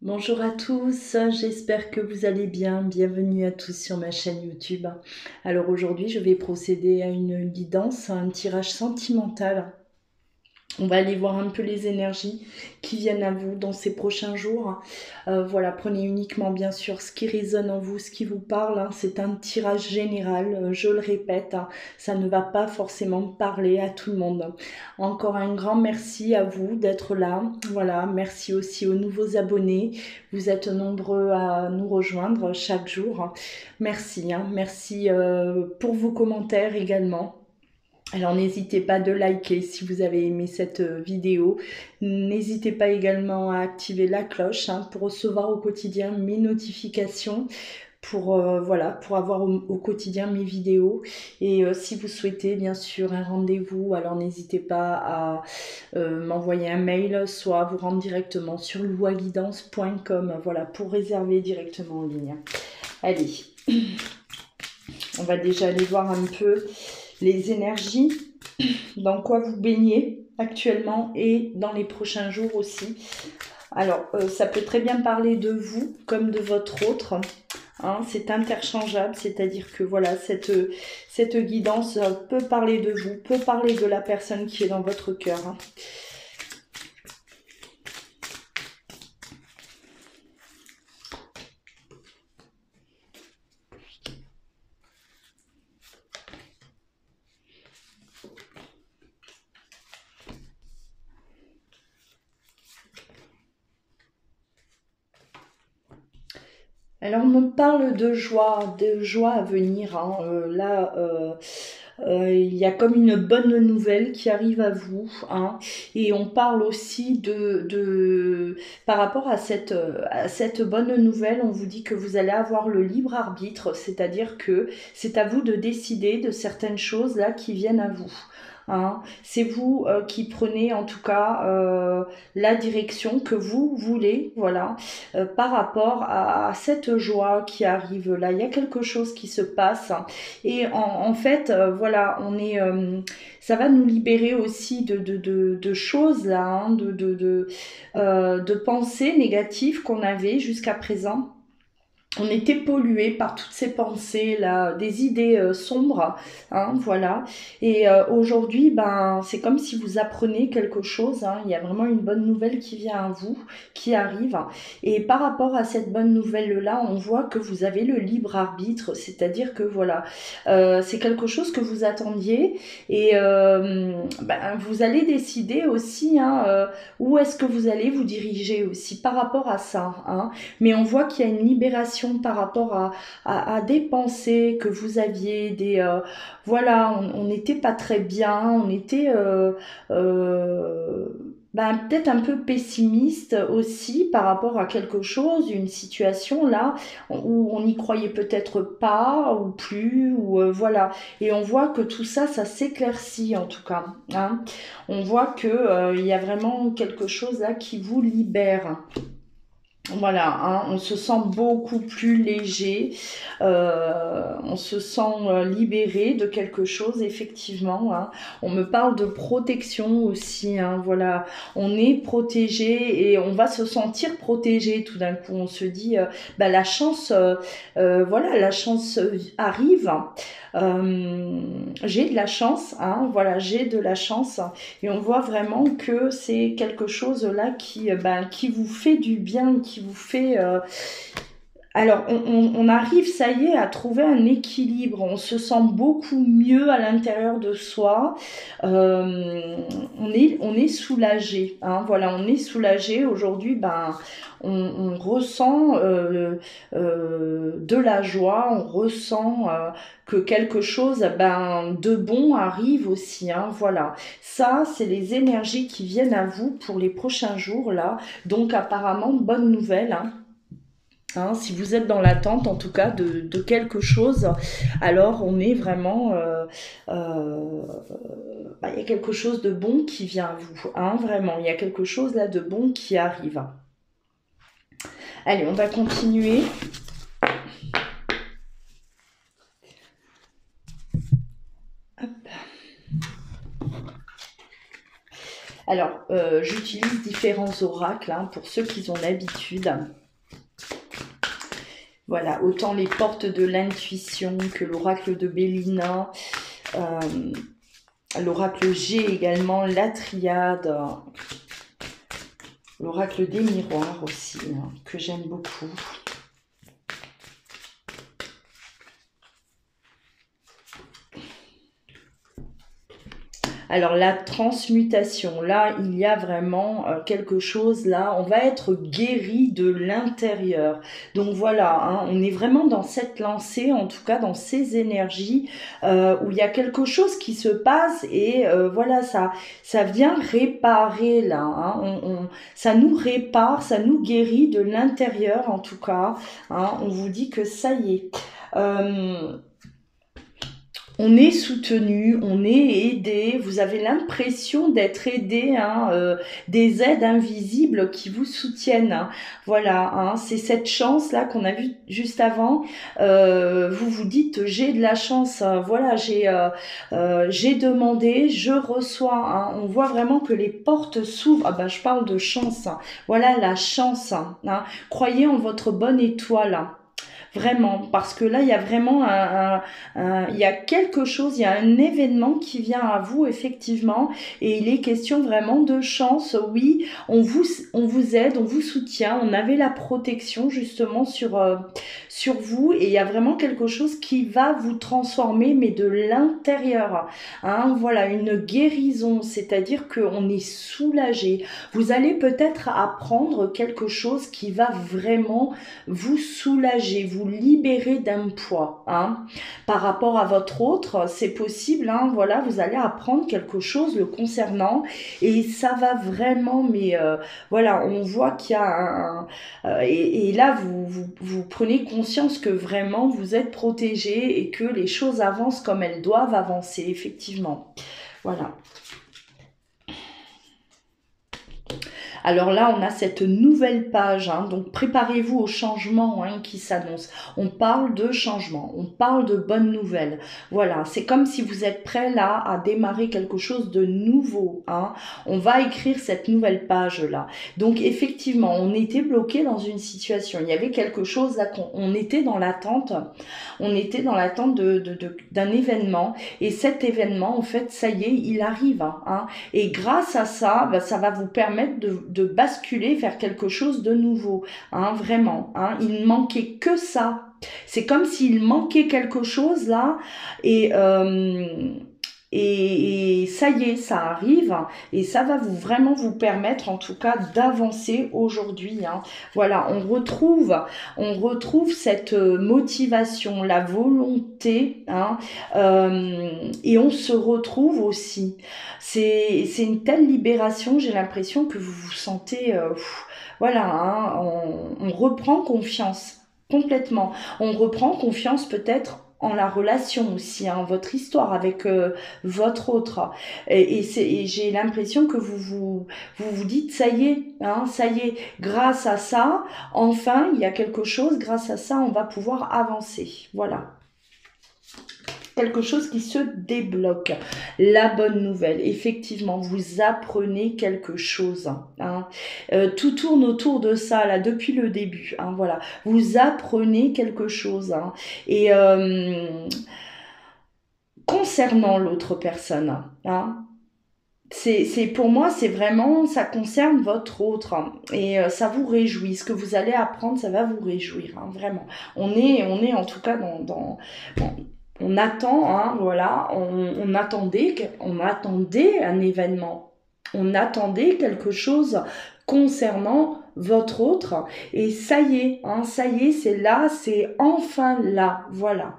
Bonjour à tous, j'espère que vous allez bien. Bienvenue à tous sur ma chaîne YouTube. Alors aujourd'hui, je vais procéder à une guidance, à un tirage sentimental. On va aller voir un peu les énergies qui viennent à vous dans ces prochains jours. Voilà, prenez uniquement bien sûr ce qui résonne en vous, ce qui vous parle. Hein. C'est un tirage général, je le répète, hein, ça ne va pas forcément parler à tout le monde. Encore un grand merci à vous d'être là. Voilà, merci aussi aux nouveaux abonnés. Vous êtes nombreux à nous rejoindre chaque jour. Merci, hein, merci pour vos commentaires également. Alors n'hésitez pas de liker si vous avez aimé cette vidéo. N'hésitez pas également à activer la cloche pour recevoir au quotidien mes notifications, voilà, pour avoir au quotidien mes vidéos. Et si vous souhaitez bien sûr un rendez-vous, alors n'hésitez pas à m'envoyer un mail, soit à vous rendre directement sur louaguidance.com, voilà, pour réserver directement en ligne. Allez, on va déjà aller voir un peu les énergies, dans quoi vous baignez actuellement et dans les prochains jours aussi. Alors, ça peut très bien parler de vous comme de votre autre. Hein, c'est interchangeable, c'est-à-dire que voilà, cette guidance peut parler de vous, peut parler de la personne qui est dans votre cœur. Hein. Alors, on me parle de joie à venir. Hein. Il y a comme une bonne nouvelle qui arrive à vous. Hein. Et on parle aussi par rapport à cette bonne nouvelle, on vous dit que vous allez avoir le libre arbitre, c'est-à-dire que c'est à vous de décider de certaines choses là qui viennent à vous. Hein. C'est vous qui prenez en tout cas la direction que vous voulez, voilà, par rapport à cette joie qui arrive là. Il y a quelque chose qui se passe et en fait, voilà, ça va nous libérer aussi de choses là, hein, de pensées négatives qu'on avait jusqu'à présent. On était pollué par toutes ces pensées là, des idées sombres, hein, voilà. Et aujourd'hui, ben, c'est comme si vous apprenez quelque chose. Hein. Il y a vraiment une bonne nouvelle qui vient à vous, qui arrive. Et par rapport à cette bonne nouvelle là, on voit que vous avez le libre arbitre, c'est-à-dire que voilà, c'est quelque chose que vous attendiez et ben, vous allez décider aussi hein, où est-ce que vous allez vous diriger aussi par rapport à ça. Hein. Mais on voit qu'il y a une libération par rapport à des pensées que vous aviez, voilà, on n'était pas très bien, on était ben, peut-être un peu pessimiste aussi par rapport à quelque chose, une situation là où on n'y croyait peut-être pas ou plus, ou voilà. Et on voit que tout ça, ça s'éclaircit en tout cas. Hein. On voit que il y a vraiment quelque chose là qui vous libère. Voilà, hein, on se sent beaucoup plus léger, on se sent libéré de quelque chose, effectivement. Hein. On me parle de protection aussi, hein, voilà, on est protégé et on va se sentir protégé tout d'un coup. On se dit, bah, la chance, voilà, la chance arrive. J'ai de la chance, hein, voilà, j'ai de la chance et on voit vraiment que c'est quelque chose là qui vous fait du bien, qui vous fait alors, on arrive, ça y est, à trouver un équilibre. On se sent beaucoup mieux à l'intérieur de soi. Euh, on est soulagé. Hein, voilà, on est soulagé. Aujourd'hui, ben, on ressent de la joie. On ressent que quelque chose ben, de bon arrive aussi. Hein, voilà. Ça, c'est les énergies qui viennent à vous pour les prochains jours, là. Donc, apparemment, bonne nouvelle. Hein. Hein, si vous êtes dans l'attente, en tout cas, de quelque chose, alors on est vraiment... bah, il y a quelque chose de bon qui vient à vous. Hein, vraiment, il y a quelque chose là de bon qui arrive. Allez, on va continuer. Hop. Alors, j'utilise différents oracles hein, pour ceux qui ont l'habitude. Voilà, autant les portes de l'intuition que l'oracle de Bélina, l'oracle G également, la triade, l'oracle des miroirs aussi, hein, que j'aime beaucoup. Alors la transmutation, là il y a vraiment quelque chose, là on va être guéri de l'intérieur. Donc voilà, hein, on est vraiment dans cette lancée, en tout cas dans ces énergies où il y a quelque chose qui se passe et voilà, ça vient réparer là, hein, ça nous répare, ça nous guérit de l'intérieur en tout cas, hein, on vous dit que ça y est. On est soutenu, on est aidé, vous avez l'impression d'être aidé, hein, des aides invisibles qui vous soutiennent. Hein. Voilà, hein, c'est cette chance-là qu'on a vue juste avant. Vous vous dites, j'ai de la chance, voilà, j'ai demandé, je reçois. Hein. On voit vraiment que les portes s'ouvrent. Ah ben, je parle de chance. Hein. Voilà la chance. Hein. Croyez en votre bonne étoile. Hein. Vraiment, parce que là, il y a vraiment il y a quelque chose, il y a un événement qui vient à vous, effectivement, et il est question vraiment de chance. Oui, on vous aide, on vous soutient, on avait la protection, justement, sur vous, et il y a vraiment quelque chose qui va vous transformer, mais de l'intérieur. Hein, voilà, une guérison, c'est-à-dire qu'on est soulagé. Vous allez peut-être apprendre quelque chose qui va vraiment vous soulager, vous libérer d'un poids, hein. Par rapport à votre autre, c'est possible, hein, voilà, vous allez apprendre quelque chose le concernant et ça va vraiment, mais voilà, on voit qu'il y a et là, vous prenez conscience que vraiment vous êtes protégé et que les choses avancent comme elles doivent avancer, effectivement. Voilà. Alors là, on a cette nouvelle page, hein, donc préparez-vous au changement hein, qui s'annonce. On parle de changement, on parle de bonnes nouvelles. Voilà, c'est comme si vous êtes prêt là à démarrer quelque chose de nouveau. Hein. On va écrire cette nouvelle page là. Donc effectivement, on était bloqué dans une situation. Il y avait quelque chose là, on était dans l'attente. On était dans l'attente d'un événement. Et cet événement, en fait, ça y est, il arrive. Hein. Et grâce à ça, bah, ça va vous permettre de basculer vers quelque chose de nouveau, hein, vraiment. Hein. Il ne manquait que ça. C'est comme s'il manquait quelque chose là, et, et ça y est, ça arrive, et ça va vraiment vous permettre en tout cas d'avancer aujourd'hui. Hein. Voilà, on retrouve cette motivation, la volonté, hein, et on se retrouve aussi. C'est une telle libération, j'ai l'impression que vous vous sentez, voilà, hein, on reprend confiance complètement. On reprend confiance peut-être en la relation aussi, hein, votre histoire avec votre autre. Et j'ai l'impression que vous dites, ça y est, hein, ça y est, grâce à ça, enfin, il y a quelque chose, grâce à ça, on va pouvoir avancer. Voilà. Quelque chose qui se débloque. La bonne nouvelle, effectivement, vous apprenez quelque chose. Hein. Tout tourne autour de ça, là, depuis le début. Hein, voilà. Vous apprenez quelque chose. Hein. Et concernant l'autre personne, hein, pour moi, c'est vraiment, ça concerne votre autre. Hein, et ça vous réjouit. Ce que vous allez apprendre, ça va vous réjouir. Hein, vraiment. On est en tout cas bon, on attend, hein, voilà, on attendait un événement, on attendait quelque chose concernant votre autre, et ça y est, hein, ça y est, c'est là, c'est enfin là, voilà.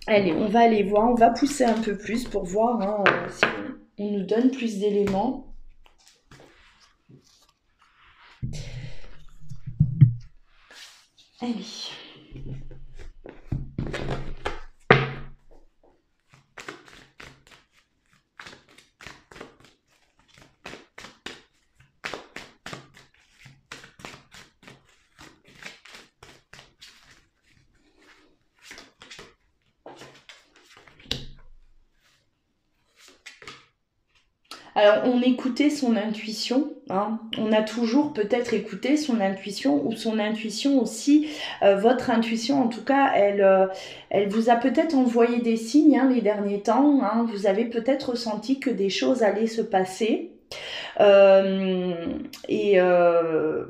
Allez, on va aller voir, on va pousser un peu plus pour voir hein, si on nous donne plus d'éléments. Allez. Alors, on écoutait son intuition, hein. On a toujours peut-être écouté son intuition, ou son intuition aussi, votre intuition en tout cas, elle vous a peut-être envoyé des signes, hein, les derniers temps, hein. Vous avez peut-être ressenti que des choses allaient se passer. Euh,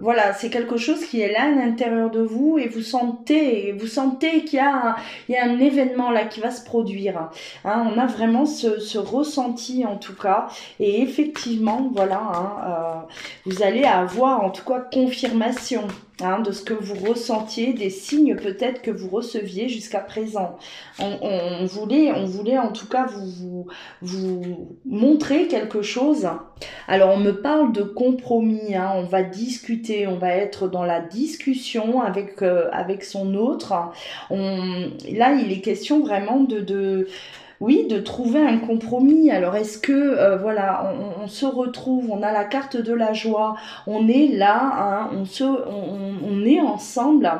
voilà, c'est quelque chose qui est là à l'intérieur de vous, et vous sentez il y a un événement là qui va se produire. Hein, on a vraiment ce ressenti en tout cas, et effectivement, voilà, hein, vous allez avoir en tout cas confirmation, hein, de ce que vous ressentiez, des signes peut-être que vous receviez jusqu'à présent. On voulait en tout cas vous montrer quelque chose. Alors, on me parle de compromis, hein, on va discuter, on va être dans la discussion avec son autre. Là, il est question vraiment oui, de trouver un compromis. Alors, est-ce que, voilà, on se retrouve, on a la carte de la joie, on est là, hein, on est ensemble.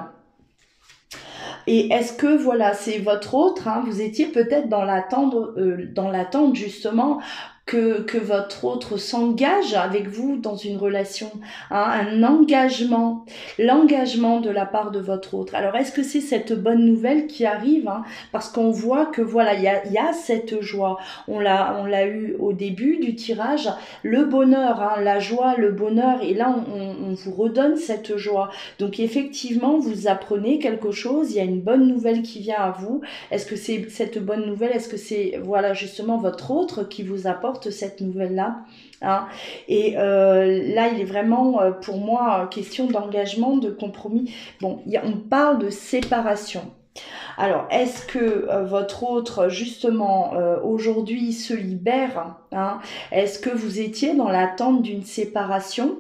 Et est-ce que, voilà, c'est votre autre, hein, vous étiez peut-être dans l'attente justement que votre autre s'engage avec vous dans une relation, hein, un engagement, l'engagement de la part de votre autre. Alors, est-ce que c'est cette bonne nouvelle qui arrive, hein, parce qu'on voit que, voilà, il y a cette joie. On l'a eu au début du tirage, le bonheur, hein, la joie, le bonheur, et là, on vous redonne cette joie. Donc effectivement, vous apprenez quelque chose, il y a une bonne nouvelle qui vient à vous. Est-ce que c'est cette bonne nouvelle? Est-ce que c'est, voilà, justement votre autre qui vous apporte cette nouvelle-là, hein? Et là, il est vraiment, pour moi, question d'engagement, de compromis. Bon, on parle de séparation. Alors, est-ce que votre autre, justement, aujourd'hui, se libère, hein? Est-ce que vous étiez dans l'attente d'une séparation?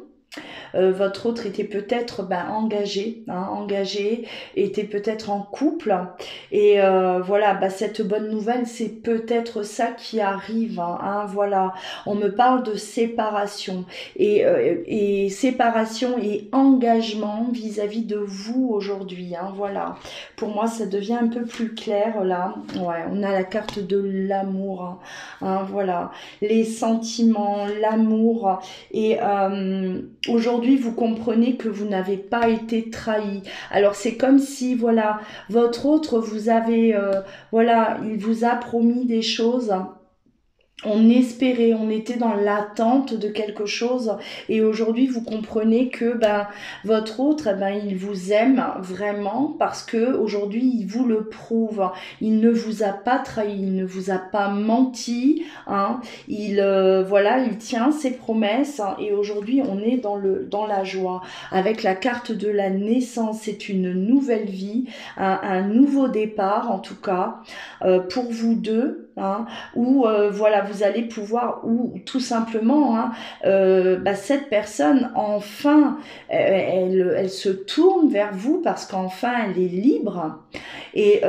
Votre autre était peut-être engagé, hein, engagé, était peut-être en couple, et voilà, cette bonne nouvelle, c'est peut-être ça qui arrive, hein, hein, voilà. On me parle de séparation, et séparation et engagement vis-à-vis de vous aujourd'hui, hein, voilà. Pour moi, ça devient un peu plus clair là. Ouais, on a la carte de l'amour, hein, hein, voilà, les sentiments, l'amour, et aujourd'hui, vous comprenez que vous n'avez pas été trahi. Alors, c'est comme si, voilà, votre autre vous avait, voilà, il vous a promis des choses. On espérait, on était dans l'attente de quelque chose, et aujourd'hui vous comprenez que votre autre, il vous aime vraiment, parce que aujourd'hui il vous le prouve. Il ne vous a pas trahi, il ne vous a pas menti, hein. Voilà, il tient ses promesses, hein, et aujourd'hui on est dans la joie avec la carte de la naissance. C'est une nouvelle vie, un nouveau départ en tout cas, pour vous deux, hein, où voilà, vous allez pouvoir, ou tout simplement, hein, cette personne enfin, elle se tourne vers vous parce qu'enfin elle est libre, et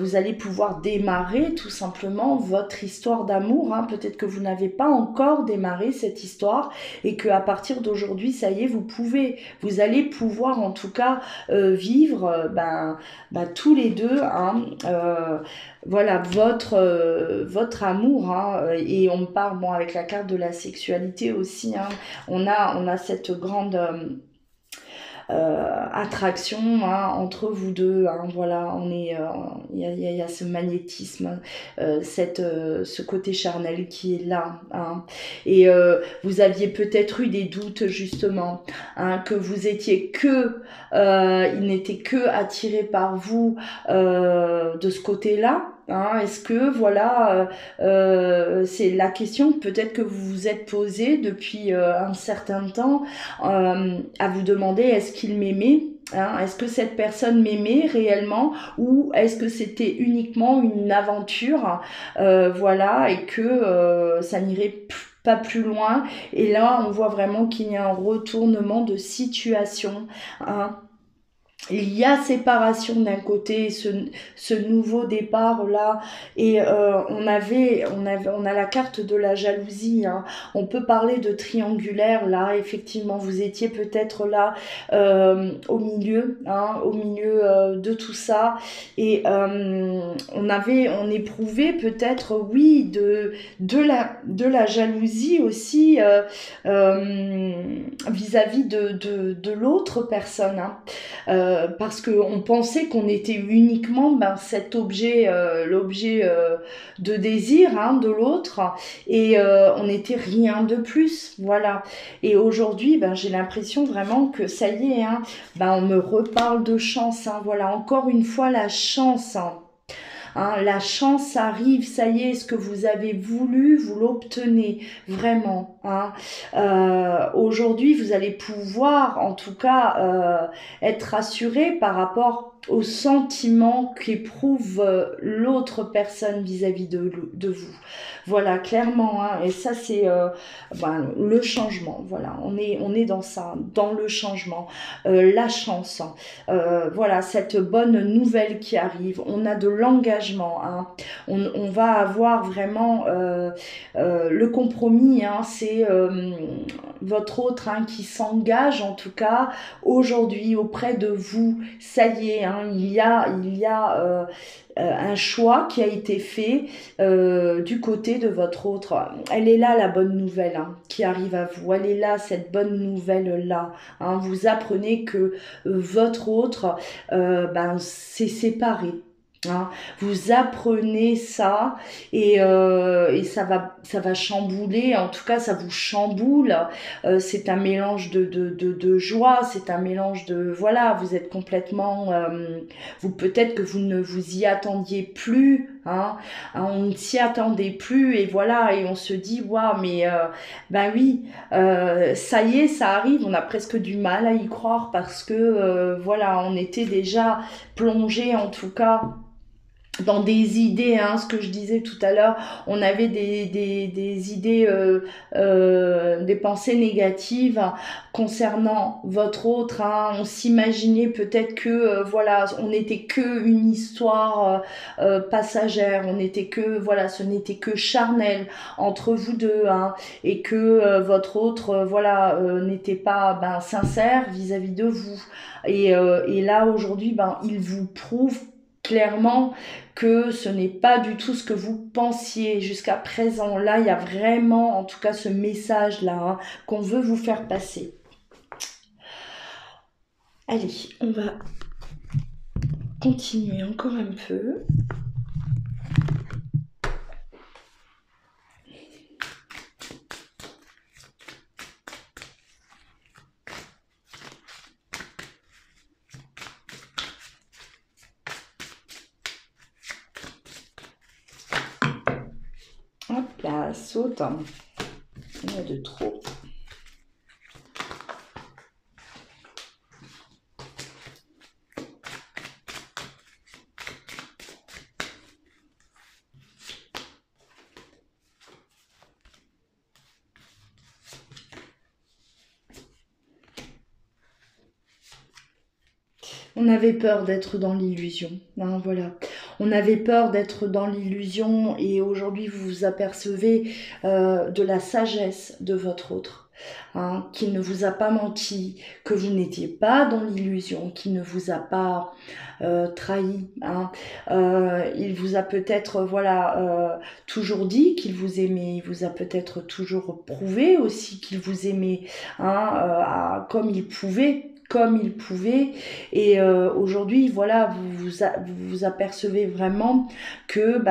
vous allez pouvoir démarrer tout simplement votre histoire d'amour, hein. Peut-être que vous n'avez pas encore démarré cette histoire, et que à partir d'aujourd'hui, ça y est, vous allez pouvoir en tout cas vivre tous les deux, hein, voilà, votre amour, hein, et on parle, bon, avec la carte de la sexualité aussi, hein, on a cette grande attraction, hein, entre vous deux, hein, voilà, il y a ce magnétisme, ce côté charnel qui est là, hein, et vous aviez peut-être eu des doutes justement, hein, que vous étiez il n'était que attiré par vous de ce côté-là. Hein, est-ce que, voilà, c'est la question peut-être que vous vous êtes posée depuis un certain temps, à vous demander, est-ce qu'il m'aimait, hein? Est-ce que cette personne m'aimait réellement, ou est-ce que c'était uniquement une aventure, voilà, et que ça n'irait pas plus loin. Et là, on voit vraiment qu'il y a un retournement de situation, hein. il y a séparation d'un côté, ce nouveau départ là, et on a la carte de la jalousie, hein. On peut parler de triangulaire là, effectivement, vous étiez peut-être là au milieu de tout ça, et on éprouvait peut-être, oui, de la jalousie aussi vis-à-vis de l'autre personne, hein. Parce qu'on pensait qu'on était uniquement cet objet, l'objet de désir, hein, de l'autre, et on n'était rien de plus, voilà. Et aujourd'hui, j'ai l'impression vraiment que ça y est, hein, on me reparle de chance, hein, voilà, encore une fois la chance, hein. Hein, la chance arrive, ça y est, ce que vous avez voulu, vous l'obtenez vraiment, hein. Aujourd'hui, vous allez pouvoir, en tout cas, être rassuré par rapport au sentiment qu'éprouve l'autre personne vis-à-vis de vous. Voilà, clairement, hein, et ça c'est le changement. Voilà, on est dans ça, dans le changement, la chance. Voilà, cette bonne nouvelle qui arrive. On a de l'engagement, hein. On va avoir vraiment le compromis, hein, c'est votre autre, hein, qui s'engage en tout cas aujourd'hui auprès de vous. Ça y est, hein, il y a un choix qui a été fait du côté de votre autre. Elle est là, la bonne nouvelle, hein, qui arrive à vous. Elle est là, cette bonne nouvelle-là, hein. Vous apprenez que votre autre s'est séparé. Hein. Vous apprenez ça, et ça va chambouler, en tout cas ça vous chamboule. C'est un mélange de joie, c'est un mélange de, voilà, vous êtes complètement, vous, peut-être que vous ne vous y attendiez plus, hein. On ne s'y attendait plus, et voilà, et on se dit waouh, mais oui, ça y est, ça arrive. On a presque du mal à y croire parce que voilà, on était déjà plongé, en tout cas, dans des idées, hein, ce que je disais tout à l'heure, on avait des idées, des pensées négatives concernant votre autre, hein. On s'imaginait peut-être que, voilà, on n'était que une histoire passagère, on n'était que, voilà, ce n'était que charnel entre vous deux, hein, et que votre autre, voilà, n'était pas sincère vis-à-vis de vous. Et là, aujourd'hui, il vous prouve clairement que ce n'est pas du tout ce que vous pensiez jusqu'à présent. Là, il y a vraiment, en tout cas, ce message-là, hein, qu'on veut vous faire passer. Allez, on va continuer encore un peu. Hop là, saute. Il y en a de trop. On avait peur d'être dans l'illusion, hein, voilà. On avait peur d'être dans l'illusion, et aujourd'hui vous vous apercevez de la sagesse de votre autre, hein, qui ne vous a pas menti, que vous n'étiez pas dans l'illusion, qui ne vous a pas trahi, hein. Il vous a peut-être toujours dit qu'il vous aimait, il vous a peut-être toujours prouvé aussi qu'il vous aimait, hein, comme il pouvait. Et aujourd'hui, voilà, vous apercevez vraiment que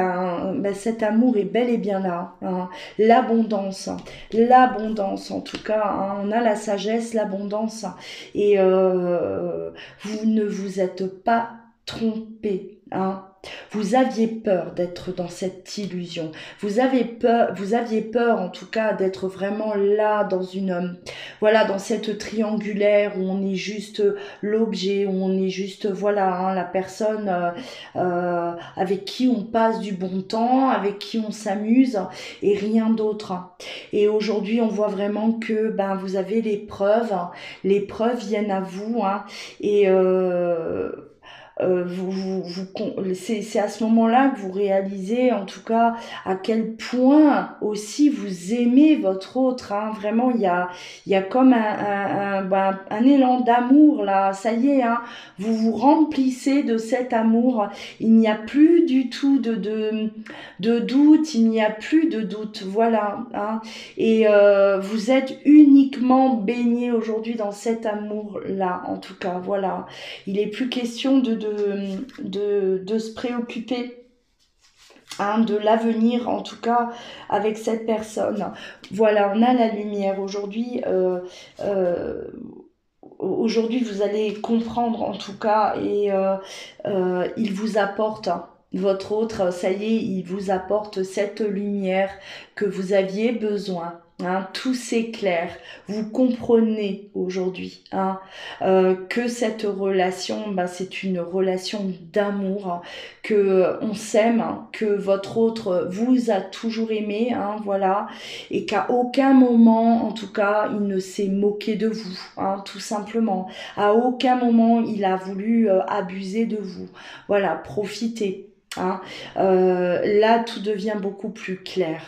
cet amour est bel et bien là, hein. L'abondance en tout cas, hein. On a la sagesse, l'abondance, et vous ne vous êtes pas trompé, hein. Vous aviez peur d'être dans cette illusion. Vous aviez peur en tout cas d'être vraiment là dans une, voilà, dans cette triangulaire où on est juste l'objet, où on est juste, voilà, hein, la personne avec qui on passe du bon temps, avec qui on s'amuse et rien d'autre. Et aujourd'hui, on voit vraiment que ben vous avez les preuves viennent à vous, hein, et c'est à ce moment-là que vous réalisez, en tout cas, à quel point aussi vous aimez votre autre. Hein. Vraiment, il y a comme un élan d'amour là. Ça y est, hein, vous vous remplissez de cet amour. Il n'y a plus du tout de doute. Il n'y a plus de doute. Voilà. Hein. Et vous êtes uniquement baigné aujourd'hui dans cet amour-là. En tout cas, voilà. Il n'est plus question de se préoccuper, hein, de l'avenir, en tout cas, avec cette personne. Voilà, on a la lumière. Aujourd'hui, vous allez comprendre, en tout cas, et il vous apporte... Votre autre, ça y est, il vous apporte cette lumière que vous aviez besoin. Hein, tout s'éclaire, vous comprenez aujourd'hui, hein, que cette relation, ben, c'est une relation d'amour, hein, que on s'aime, hein, que votre autre vous a toujours aimé, hein, voilà, et qu'à aucun moment, en tout cas, il ne s'est moqué de vous, hein, tout simplement. À aucun moment, il a voulu abuser de vous. Voilà, profitez. Hein. Là, tout devient beaucoup plus clair.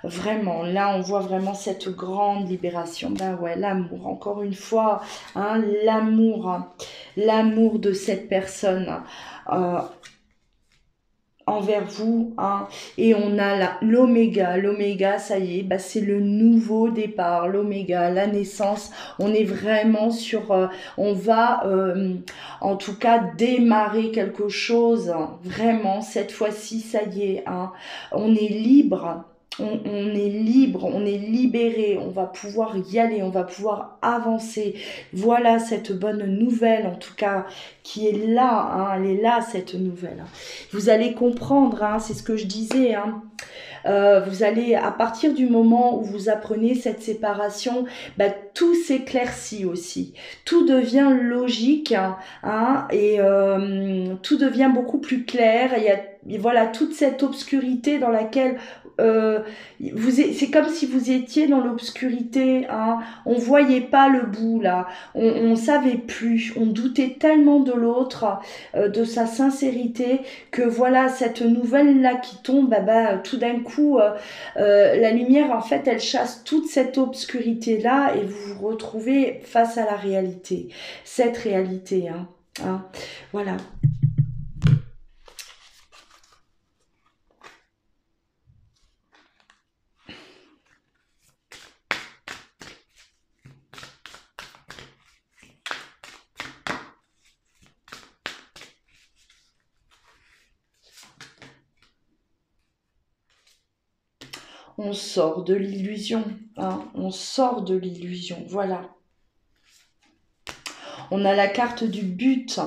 Vraiment, là, on voit vraiment cette grande libération. Ben ouais, l'amour, encore une fois, hein, l'amour de cette personne euh, envers vous. Hein. Et on a l'oméga. L'oméga, ça y est, ben c'est le nouveau départ. L'oméga, la naissance. On est vraiment sur... on va, en tout cas, démarrer quelque chose. Vraiment, cette fois-ci, ça y est. Hein. On est libre. On est libre, on est libéré, on va pouvoir y aller, on va pouvoir avancer. Voilà cette bonne nouvelle, en tout cas, qui est là, hein, elle est là, cette nouvelle. Vous allez comprendre, hein, c'est ce que je disais, hein. Vous allez, à partir du moment où vous apprenez cette séparation, bah, tout s'éclaircit aussi. Tout devient logique, hein, et tout devient beaucoup plus clair. Et voilà, toute cette obscurité dans laquelle c'est comme si vous étiez dans l'obscurité, hein. On voyait pas le bout là, on savait plus, on doutait tellement de l'autre, de sa sincérité, que voilà cette nouvelle là qui tombe, tout d'un coup la lumière en fait elle chasse toute cette obscurité là et vous vous retrouvez face à la réalité, cette réalité, hein. Voilà. On sort de l'illusion, hein, on sort de l'illusion, voilà. On a la carte du but.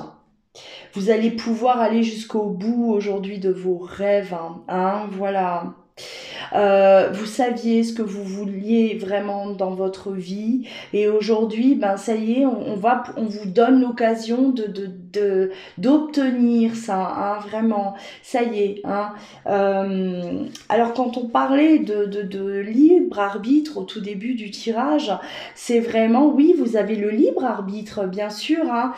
Vous allez pouvoir aller jusqu'au bout aujourd'hui de vos rêves, hein, voilà. Vous saviez ce que vous vouliez vraiment dans votre vie et aujourd'hui, ben ça y est, on vous donne l'occasion d'obtenir ça, hein, vraiment. Ça y est, hein. Alors quand on parlait de libre arbitre au tout début du tirage, c'est vraiment, oui, vous avez le libre arbitre, bien sûr, hein.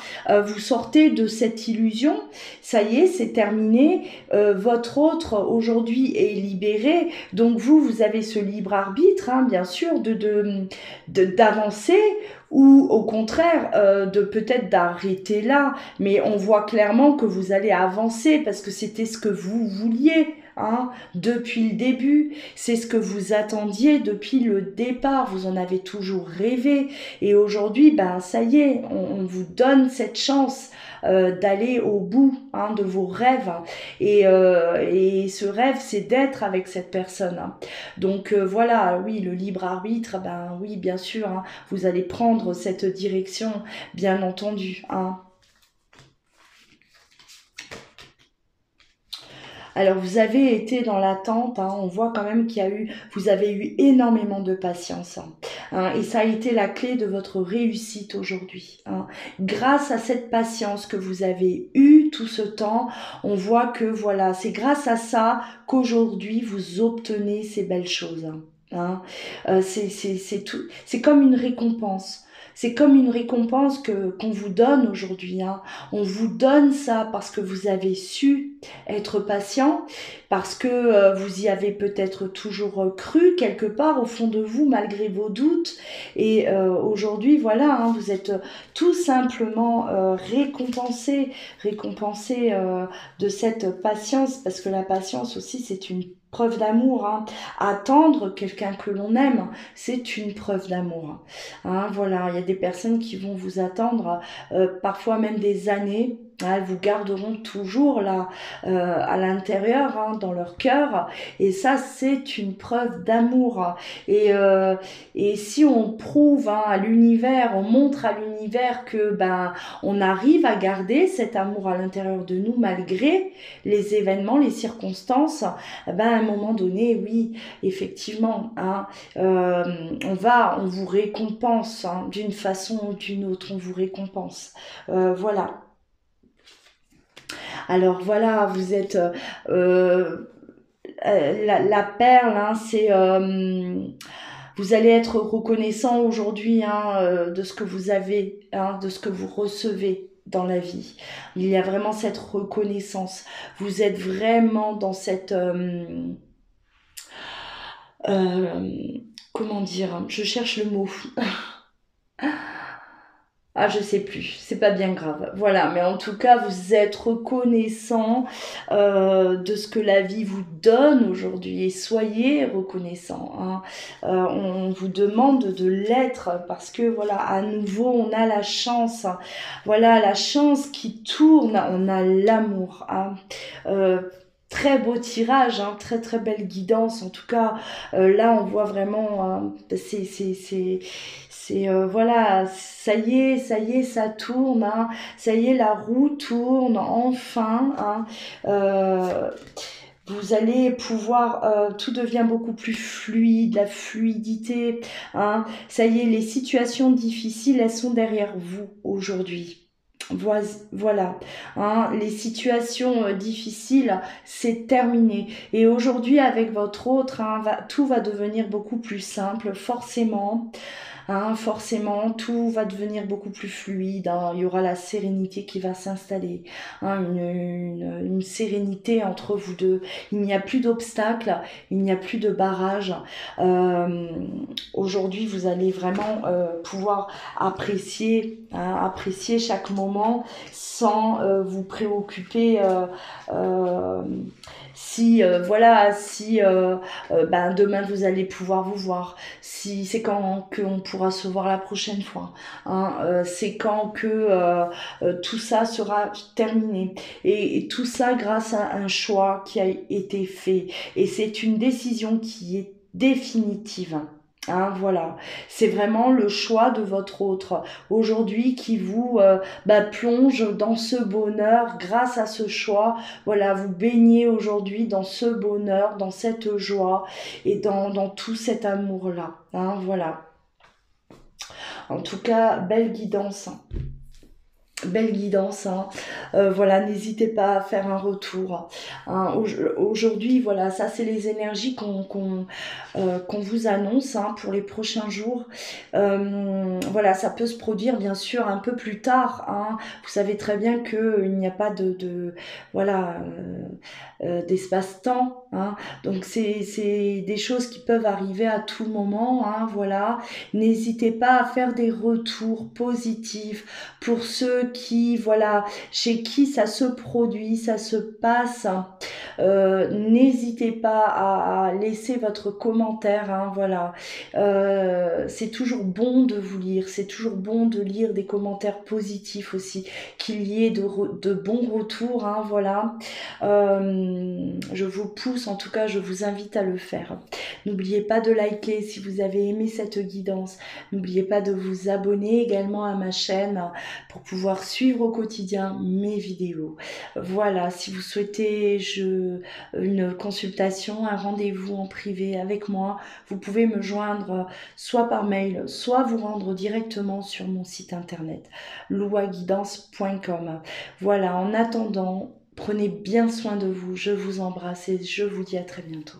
Vous sortez de cette illusion, ça y est, c'est terminé. Votre autre aujourd'hui est libéré, donc vous avez ce libre arbitre, hein, bien sûr, d'avancer ou au contraire de peut-être d'arrêter là, mais on voit clairement que vous allez avancer parce que c'était ce que vous vouliez. Hein, depuis le début, c'est ce que vous attendiez depuis le départ, vous en avez toujours rêvé et aujourd'hui, ben ça y est, on vous donne cette chance d'aller au bout, hein, de vos rêves et ce rêve c'est d'être avec cette personne, hein. Donc voilà, oui, le libre arbitre, ben oui, bien sûr, hein, vous allez prendre cette direction, bien entendu, hein. Alors, vous avez été dans l'attente, hein, on voit quand même vous avez eu énormément de patience, hein, et ça a été la clé de votre réussite aujourd'hui, hein. Grâce à cette patience que vous avez eue tout ce temps, on voit que voilà, c'est grâce à ça qu'aujourd'hui vous obtenez ces belles choses, hein. C'est comme une récompense. C'est comme une récompense qu'on vous donne aujourd'hui, hein. On vous donne ça parce que vous avez su être patient, parce que vous y avez peut-être toujours cru quelque part au fond de vous malgré vos doutes, et aujourd'hui voilà, hein, vous êtes tout simplement récompensé de cette patience, parce que la patience aussi c'est une preuve d'amour, hein. Attendre quelqu'un que l'on aime, c'est une preuve d'amour, hein. Voilà, il y a des personnes qui vont vous attendre parfois même des années. Elles vous garderont toujours là à l'intérieur, hein, dans leur cœur, et ça c'est une preuve d'amour. Et si on prouve, hein, à l'univers, on montre à l'univers que on arrive à garder cet amour à l'intérieur de nous malgré les événements, les circonstances, à un moment donné, oui, effectivement, hein, on vous récompense, hein, d'une façon ou d'une autre, on vous récompense. Voilà. Alors voilà, vous êtes la perle, hein, c'est vous allez être reconnaissant aujourd'hui, hein, de ce que vous avez, hein, de ce que vous recevez dans la vie. Il y a vraiment cette reconnaissance. Vous êtes vraiment dans cette comment dire, je cherche le mot. Ah, je sais plus, c'est pas bien grave. Voilà, mais en tout cas, vous êtes reconnaissant de ce que la vie vous donne aujourd'hui, et soyez reconnaissant, hein. On vous demande de l'être parce que voilà, à nouveau, on a la chance, hein. Voilà, la chance qui tourne, on a l'amour, hein. Très beau tirage, hein, très très belle guidance. En tout cas, là, on voit vraiment, voilà, ça y est, ça tourne, hein. Ça y est, la roue tourne enfin, hein. Vous allez pouvoir, tout devient beaucoup plus fluide, la fluidité, hein. Ça y est, les situations difficiles, elles sont derrière vous aujourd'hui. Voilà, hein, les situations difficiles, c'est terminé. Et aujourd'hui, avec votre autre, hein, tout va devenir beaucoup plus simple, forcément. Hein, forcément, tout va devenir beaucoup plus fluide, hein. Il y aura la sérénité qui va s'installer, hein, une sérénité entre vous deux. Il n'y a plus d'obstacles, il n'y a plus de barrages. Aujourd'hui, vous allez vraiment pouvoir apprécier, hein, apprécier chaque moment sans vous préoccuper si demain vous allez pouvoir vous voir, si c'est quand qu'on pourra se voir la prochaine fois, hein, c'est quand que tout ça sera terminé, et tout ça grâce à un choix qui a été fait, et c'est une décision qui est définitive. Hein, voilà, c'est vraiment le choix de votre autre aujourd'hui qui vous plonge dans ce bonheur grâce à ce choix. Voilà, vous baignez aujourd'hui dans ce bonheur, dans cette joie et dans tout cet amour-là. Hein, voilà. En tout cas, belle guidance. Belle guidance, hein. Voilà, n'hésitez pas à faire un retour, hein. Aujourd'hui, voilà, ça c'est les énergies qu'on vous annonce, hein, pour les prochains jours. Voilà, ça peut se produire bien sûr un peu plus tard, hein. Vous savez très bien qu'il n'y a pas voilà, d'espace-temps, hein. Donc c'est des choses qui peuvent arriver à tout moment, hein, voilà. N'hésitez pas à faire des retours positifs pour ceux qui, voilà, chez qui ça se produit, ça se passe. N'hésitez pas à laisser votre commentaire, hein, voilà. C'est toujours bon de vous lire, c'est toujours bon de lire des commentaires positifs aussi, qu'il y ait de bons retours, hein, voilà. Je vous pousse, en tout cas, je vous invite à le faire. N'oubliez pas de liker si vous avez aimé cette guidance. N'oubliez pas de vous abonner également à ma chaîne pour pouvoir suivre au quotidien mes vidéos. Voilà, si vous souhaitez, je une consultation, un rendez-vous en privé avec moi, vous pouvez me joindre soit par mail, soit vous rendre directement sur mon site internet louaguidance.com. Voilà, en attendant, prenez bien soin de vous, je vous embrasse et je vous dis à très bientôt.